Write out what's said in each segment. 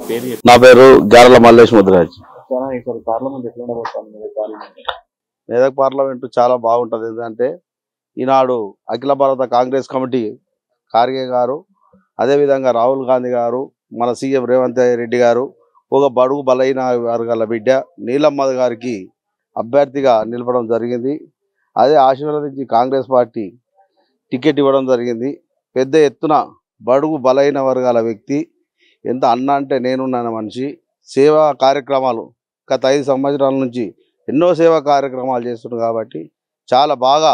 పేరు నా పేరు గారల మల్లేష్ ముద్రాజ్. ఈసారి పార్లమెంట్ ఎట్లా ఉండబోతుంది? మెదక్ పార్లమెంటు చాలా బాగుంటుంది. ఎందుకంటే ఈనాడు అఖిల భారత కాంగ్రెస్ కమిటీ ఖార్గే గారు, అదేవిధంగా రాహుల్ గాంధీ గారు, మన సీఎం రేవంత్ రెడ్డి గారు ఒక బడుగు బలైన వర్గాల బిడ్డ నీలమ్మ గారికి అభ్యర్థిగా నిలపడం జరిగింది. అదే ఆశీర్వదించి కాంగ్రెస్ పార్టీ టికెట్ ఇవ్వడం జరిగింది. పెద్ద ఎత్తున బడుగు బలైన వర్గాల వ్యక్తి, ఎంత అన్న అంటే నేనున్నాను మనిషి, సేవా కార్యక్రమాలు గత 5 సంవత్సరాల నుంచి ఎన్నో సేవా కార్యక్రమాలు చేస్తున్నారు. కాబట్టి చాలా బాగా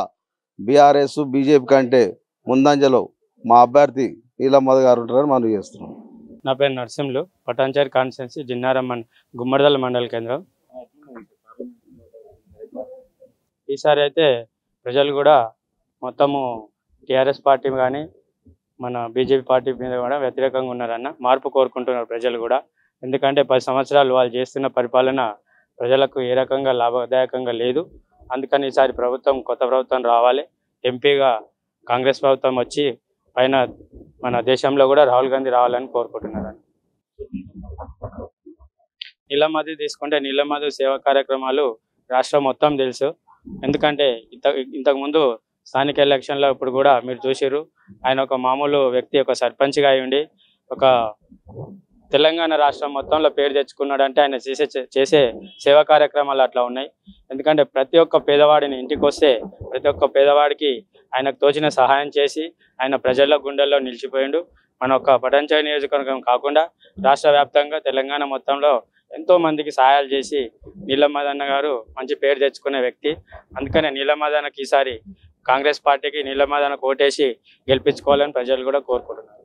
బీఆర్ఎస్ బీజేపీ కంటే ముందంజలో మా అభ్యర్థి నీలమ్మ గారు ఉంటారని మనం చేస్తున్నాం. నా పేరు నర్సింహులు, పటాన్చేరు కాన్స్టిట్యున్సీ జిన్నారం గుమ్మడిదల మండల కేంద్రం. ఈసారి అయితే ప్రజలు కూడా మొత్తము టీఆర్ఎస్ పార్టీ కానీ మన బీజేపీ పార్టీ మీద కూడా వ్యతిరేకంగా ఉన్నారన్న, మార్పు కోరుకుంటున్నారు ప్రజలు కూడా. ఎందుకంటే 10 సంవత్సరాలు వాళ్ళు చేస్తున్న పరిపాలన ప్రజలకు ఏ రకంగా లాభదాయకంగా లేదు. అందుకని ఈసారి ప్రభుత్వం, కొత్త ప్రభుత్వం రావాలి. ఎంపీగా కాంగ్రెస్ ప్రభుత్వం వచ్చి పైన మన దేశంలో కూడా రాహుల్ గాంధీ రావాలని కోరుకుంటున్నారు. నీలమ్మది తీసుకుంటే నీలమ్మది సేవా కార్యక్రమాలు రాష్ట్రం మొత్తం తెలుసు. ఎందుకంటే ఇంతకుముందు స్థానిక ఎలక్షన్లో ఇప్పుడు కూడా మీరు చూసిర్రు, ఆయన ఒక మామూలు వ్యక్తి, ఒక సర్పంచ్గా అయ్యుండి ఒక తెలంగాణ రాష్ట్రం మొత్తంలో పేరు తెచ్చుకున్నాడంటే ఆయన చేసే సేవా కార్యక్రమాలు అట్లా ఉన్నాయి. ఎందుకంటే ప్రతి ఒక్క పేదవాడిని ఇంటికి వస్తే ప్రతి ఒక్క పేదవాడికి ఆయనకు తోచిన సహాయం చేసి ఆయన ప్రజల గుండెల్లో నిలిచిపోయిండు. మన ఒక్క పటాన్చేరు నియోజకవర్గం కాకుండా రాష్ట్ర వ్యాప్తంగా తెలంగాణ మొత్తంలో ఎంతో మందికి సహాయాలు చేసి నీలమ్మదన్న గారు మంచి పేరు తెచ్చుకునే వ్యక్తి. అందుకనే నీలమ్మదన్నకి ఈసారి కాంగ్రెస్ పార్టీకి నీలమ్మదన్నకు ఓటేసి గెలిపించుకోవాలని ప్రజలు కూడా కోరుకుంటున్నారు.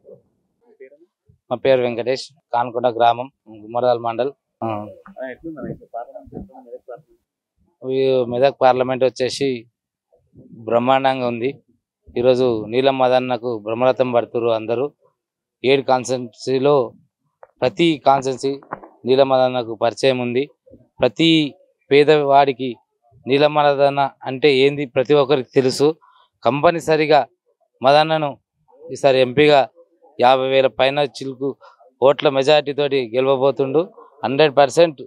మా పేరు వెంకటేష్, కాన్కొండ గ్రామం, గుమ్మడిదల మండల్. మెదక్ పార్లమెంట్ వచ్చేసి బ్రహ్మాండంగా ఉంది. ఈరోజు నీలమ్మదన్నకు బ్రహ్మరథం పడుతున్నారు అందరూ. 7 కాన్స్టిట్యున్సీలో ప్రతి కాన్స్టిట్యున్సీ నీలమ్మదన్నకు పరిచయం ఉంది. ప్రతి పేదవాడికి నీలమ్మదన్న అంటే ఏంది ప్రతి ఒక్కరికి తెలుసు. కంపల్సరిగా మదన్నను ఈసారి ఎంపీగా 50,000 పైన చిలుకు ఓట్ల మెజార్టీతోటి గెలవబోతుండు. 100%,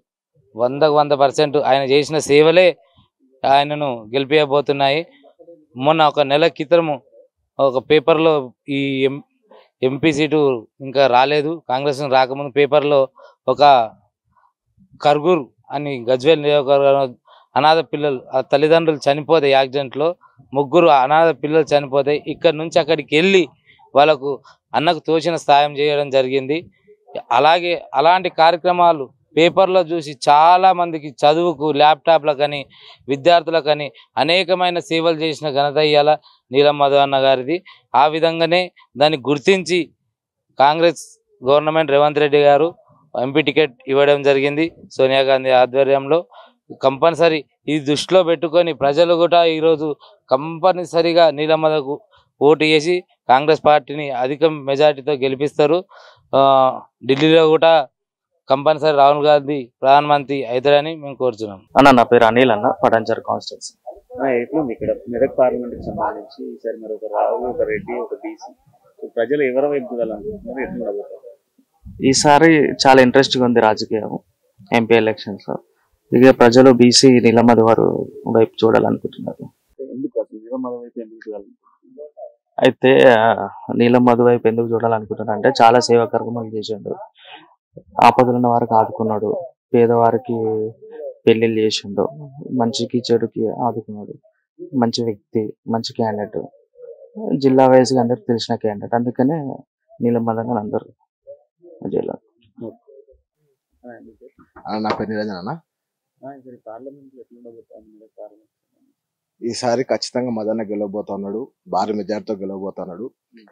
100% ఆయన చేసిన సేవలే ఆయనను గెలిపించబోతున్నాయి. మొన్న ఒక నెల క్రితము ఒక పేపర్లో ఈ ఎంపీ సీటు ఇంకా రాలేదు, కాంగ్రెస్ రాకముందు పేపర్లో ఒక కర్గూర్ అని గజ్వేల్ నియోజకవర్గం అనాథ పిల్లలు, ఆ తల్లిదండ్రులు చనిపోతే యాక్సిడెంట్లో 3 అనాథ పిల్లలు చనిపోతే ఇక్కడి నుంచి అక్కడికి వెళ్ళి వాళ్ళకు అన్నకు తోచిన సాయం చేయడం జరిగింది. అలాగే అలాంటి కార్యక్రమాలు పేపర్లో చూసి చాలామందికి చదువుకు, ల్యాప్టాప్లకని, విద్యార్థులకని అనేకమైన సేవలు చేసిన ఘనత ఇవాళ నీలమ్మదన్న గారిది. ఆ విధంగానే దాన్ని గుర్తించి కాంగ్రెస్ గవర్నమెంట్ రేవంత్ రెడ్డి గారు ఎంపీ టికెట్ ఇవ్వడం జరిగింది సోనియా గాంధీ ఆధ్వర్యంలో. కంపల్సరీ ఇది దృష్టిలో పెట్టుకొని ప్రజలు కూడా ఈరోజు కంపల్సరిగా నీలమ్మదకు ఓటు వేసి కాంగ్రెస్ పార్టీని అధిక మెజార్టీతో గెలిపిస్తారు. ఢిల్లీలో కూడా కంపల్సరీ రాహుల్ గాంధీ ప్రధానమంత్రి అవుతారని మేము కోరుతున్నాం. అన్న, నా పేరు అనిల్ అన్న, పటాన్చేరు కాన్స్టిట్యున్సీ. ఎట్లుంది ఇక్కడ మెదక్ పార్లమెంట్కి సంబంధించి ఈసారి మరి ఒక రాహుల్, ఒక రెడ్డి, ఒక బీసీ, ప్రజలు ఎవరి వైపు చూడాలనుకుంటున్నారు? ఎట్లా ఈసారి చాలా ఇంట్రెస్ట్గా ఉంది రాజకీయం ఎంపీ ఎలక్షన్స్. ఇక ప్రజలు బీసీ నీలమ్మది వారు వైపు చూడాలనుకుంటున్నారు. ఎందుకు అసలు నీలమ్మది వైపు ఎందుకు చూడాలనుకుంటున్నారు? అయితే నీలమ్మది వైపు ఎందుకు చూడాలనుకుంటున్నారు అంటే చాలా సేవా కార్యక్రమాలు చేసిండు. ఆపదలున్న వారికి ఆదుకున్నాడు, పేదవారికి పెళ్లిళ్ళు చేసిండు, మంచికి చెడుకి ఆదుకున్నాడు. మంచి వ్యక్తి, మంచి క్యాండిడేట్, జిల్లా వైజ్గా అందరికి తెలిసిన క్యాండిడేట్. అందుకనే నీలమ్మదన్న అందరు జిల్లా. నా పేరు నిరంజన్ అన్న. పార్లమెంట్లో ఎట్లా ఉండబోతుంది? ఈసారి ఖచ్చితంగా మదన్న గెలవబోతున్నాడు, భారీ మెజార్టీతో గెలవబోతున్నాడు.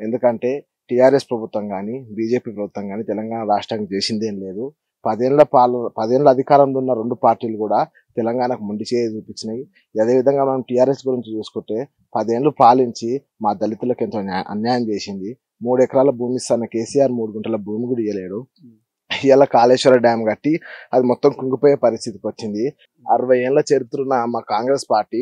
ఎందుకంటే టీఆర్ఎస్ ప్రభుత్వం కానీ బీజేపీ ప్రభుత్వం కానీ తెలంగాణ రాష్ట్రానికి చేసిందేం లేదు. 10 ఏళ్ళ అధికారంలో ఉన్న 2 పార్టీలు కూడా తెలంగాణకు మొండి చేయి చూపించినాయి. అదేవిధంగా మనం టీఆర్ఎస్ గురించి చూసుకుంటే 10 ఏళ్ళు పాలించి మా దళితులకు ఎంతో అన్యాయం చేసింది. 3 ఎకరాల భూమి ఇస్తాన కేసీఆర్ 3 గుంటల భూమి కూడా ఇవ్వలేడు. ఇలా కాళేశ్వర డ్యామ్ కట్టి అది మొత్తం కుంగిపోయే పరిస్థితికి వచ్చింది. 60 ఏళ్ళ చరిత్ర ఉన్న మా కాంగ్రెస్ పార్టీ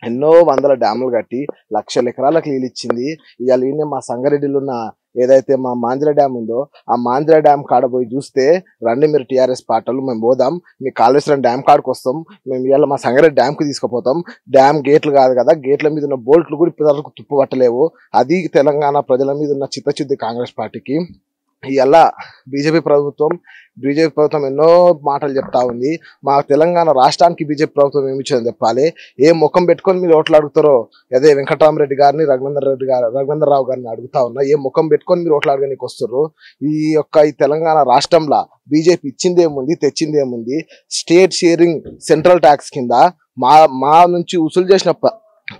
ఎన్నో వందల డ్యాములు కట్టి లక్షల ఎకరాలకు నీళ్ళు ఇచ్చింది. ఇవాళ మా సంగారెడ్డిలో ఉన్న ఏదైతే మా మాంజ్రా డ్యామ్ ఉందో ఆ మాంజ్రా డ్యామ్ కాడ పోయి చూస్తే రండి మీరు టీఆర్ఎస్ పార్టీలు మేము పోదాం, మీ కాళేశ్వరం డ్యామ్ కాడికి వస్తాం, మేము ఇవాళ మా సంగారెడ్డి డ్యామ్కి తీసుకుపోతాం. డ్యామ్ గేట్లు కాదు కదా, గేట్ల మీద ఉన్న బోల్ట్లు కూడా ఇప్పటివరకు తుప్పు పట్టలేవు. అది తెలంగాణ ప్రజల మీద ఉన్న చిత్తశుద్ధి కాంగ్రెస్ పార్టీకి. ఇలా బీజేపీ ప్రభుత్వం ఎన్నో మాటలు చెప్తా ఉంది. మా తెలంగాణ రాష్ట్రానికి బీజేపీ ప్రభుత్వం ఏమి ఇచ్చిందని చెప్పాలి. ఏ ముఖం పెట్టుకొని మీరు ఓట్లు అడుగుతారో అదే వెంకటరామరెడ్డి గారిని రఘునందరావు గారిని అడుగుతా ఉన్నా. ఏ ముఖం పెట్టుకొని మీరు ఓట్లు అడగడానికి వస్తారు? ఈ తెలంగాణ రాష్ట్రంలో బీజేపీ ఇచ్చిందేముంది, తెచ్చిందేముంది? స్టేట్ షేరింగ్ సెంట్రల్ ట్యాక్స్ కింద మా నుంచి వసూలు చేసిన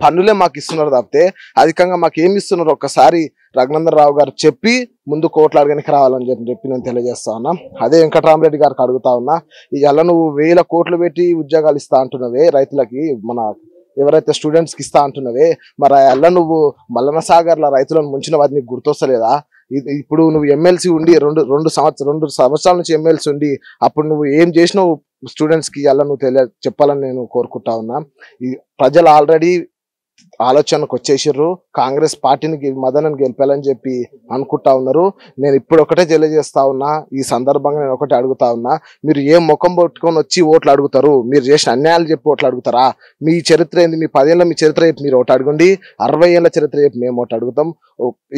పన్నులే మాకు ఇస్తున్నారు తప్పితే అధికంగా మాకు ఏమి ఇస్తున్నారు ఒక్కసారి రఘునందరావు గారు చెప్పి ముందు కోట్లు అడగడానికి రావాలని చెప్పి నేను తెలియజేస్తా ఉన్నా. అదే వెంకటరామరెడ్డి గారికి అడుగుతా ఉన్నా, ఇవాళ నువ్వు 1000 కోట్లు పెట్టి ఉద్యోగాలు ఇస్తా అంటున్నవే రైతులకి, మన ఎవరైతే స్టూడెంట్స్కి ఇస్తా అంటున్నవే, మరి అలా నువ్వు మల్లన సాగర్ల రైతులను ముంచిన వాటి నీకు గుర్తొస్తలేదా? ఇప్పుడు నువ్వు ఎమ్మెల్సీ ఉండి రెండు సంవత్సరాల నుంచి ఎమ్మెల్సీ ఉండి అప్పుడు నువ్వు ఏం చేసినావు స్టూడెంట్స్కి అలా నువ్వు చెప్పాలని నేను కోరుకుంటా ఉన్నా. ఈ ప్రజలు ఆల్రెడీ ఆలోచనకు వచ్చేసారు, కాంగ్రెస్ పార్టీని మదనని గెలిపాలని చెప్పి అనుకుంటా ఉన్నారు. నేను ఇప్పుడు ఒకటే తెలియజేస్తా ఉన్నా, ఈ సందర్భంగా నేను ఒకటే అడుగుతా ఉన్నా, మీరు ఏం ముఖం పట్టుకొని వచ్చి ఓట్లు అడుగుతారు? మీరు చేసిన అన్యాయాలు చెప్పి ఓట్లు అడుగుతారా? మీ చరిత్ర ఏంది? మీ 10 ఏళ్ళ మీ చరిత్ర చెప్పి మీరు ఓటు అడగండి, 60 ఏళ్ళ చరిత్ర చెప్పి మేము ఓటు అడుగుతాం.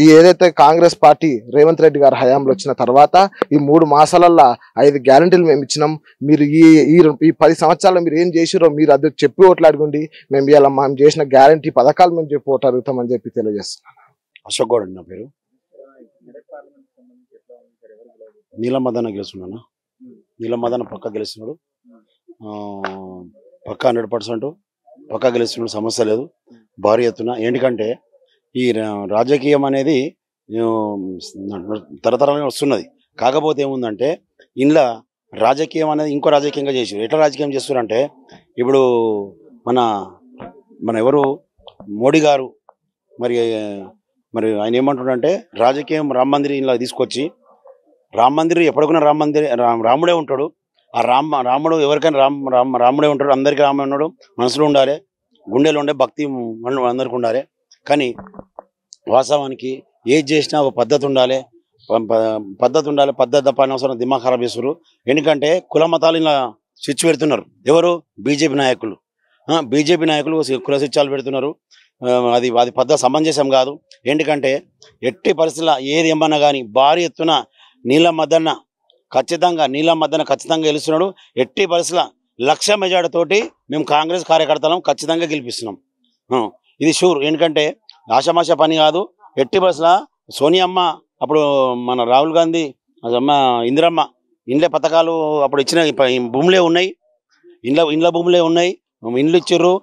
ఈ ఏదైతే కాంగ్రెస్ పార్టీ రేవంత్ రెడ్డి గారి హయాంలో వచ్చిన తర్వాత ఈ 3 మాసాలల్లో 5 గ్యారంటీలు మేము ఇచ్చినాం. మీరు ఈ 10 సంవత్సరాలు మీరు ఏం చేసిరో మీరు అది చెప్పి ఓట్లు అడగండి. మేము చేసిన గ్యారంటీ పథకాలు మేము చెప్పి ఓటు అడుగుతామని చెప్పి తెలియజేస్తున్నాను. అశోక్ గౌడ్ నా పేరు. నీలం మదన గెలుస్తున్నాను. నీలం మదన పక్కా గెలుస్తున్నాడు, పక్కా 100% పక్కా గెలుస్తున్నాడు, సమస్య లేదు, భారీ ఎత్తున. ఎందుకంటే ఈ రాజకీయం అనేది తరతరంగా వస్తున్నది. కాకపోతే ఏముందంటే ఇంట్లో రాజకీయం అనేది ఇంకో రాజకీయంగా చేసారు. ఎట్లా రాజకీయం చేస్తారంటే ఇప్పుడు మన ఎవరు మోడీ గారు మరి ఆయన ఏమంటున్నాడంటే రాజకీయం రామ మందిర్ ఇలా తీసుకొచ్చి, రామ మందిర్ ఎప్పటికైనా రాముడే ఉంటాడు. ఆ రాముడు ఎవరికైనా రాముడే ఉంటాడు, అందరికీ రాముడే ఉన్నాడు. మనసులో ఉండాలి, గుండెలో ఉండే భక్తి అందరికి ఉండాలి. కానీ వాస్తవానికి ఏది చేసినా ఒక పద్ధతి ఉండాలి, పద్ధతి తప్ప అనవసరం దిమాగ్ ఖరాబ్ చేస్తారు. ఎందుకంటే కుల మతాలు ఇలా స్విచ్ పెడుతున్నారు. ఎవరు? బీజేపీ నాయకులు కుల స్విచ్చాలు పెడుతున్నారు. అది పద్ధతి సమంజసం కాదు. ఎందుకంటే ఎట్టి పరిస్థితుల్లో ఏది ఏమన్నా కానీ భారీ ఎత్తున నీలం మద్దన్న ఖచ్చితంగా గెలుస్తున్నాడు. ఎట్టి పరిస్థితుల్లో 1,00,000 మెజార్టీ తోటి మేము కాంగ్రెస్ కార్యకర్తలను ఖచ్చితంగా గెలిపిస్తున్నాం. ఇది షూర్. ఎందుకంటే ఆషామాషా పని కాదు. ఎట్టి పరిస్థితుల్లో సోనియమ్మ, అప్పుడు మన రాహుల్ గాంధీ, అమ్మ ఇందిరమ్మ ఇండ్ల పథకాలు అప్పుడు ఇచ్చిన భూములే ఉన్నాయి, ఇండ్ల భూములే ఉన్నాయి, ఇండ్లు ఇచ్చిర్రు,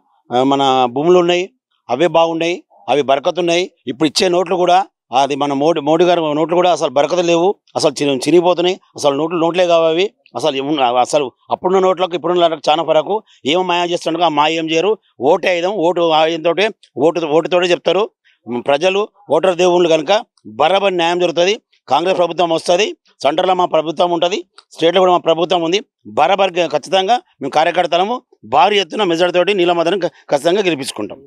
మన భూములు ఉన్నాయి, అవే బాగున్నాయి, అవి బరకతున్నాయి. ఇప్పుడు ఇచ్చే నోట్లు కూడా అది మన మోడీ గారు నోట్లు కూడా అసలు బరకత లేవు, అసలు చినిగిపోతున్నాయి. అసలు నోట్లే కావు. అసలు అప్పుడున్న నోట్లకు ఇప్పుడున్న నోట్లకు చాలా ఫరకు. ఏమో మాయా చేస్తుండగా ఆ మాయ ఏం చేయరు. ఓటే ఆయుధం, ఓటుతోటే చెప్తారు. ప్రజలు ఓటర్ దేవుళ్ళు కనుక బరాబర్ న్యాయం జరుగుతుంది. కాంగ్రెస్ ప్రభుత్వం వస్తుంది, సెంటర్లో మా ప్రభుత్వం ఉంటుంది, స్టేట్లో కూడా మా ప్రభుత్వం ఉంది. బరాబర్ ఖచ్చితంగా మేము కార్యకర్తలము భారీ ఎత్తున మెజార్టీ తోటి నీలం మదన ఖచ్చితంగా గెలిపించుకుంటాం.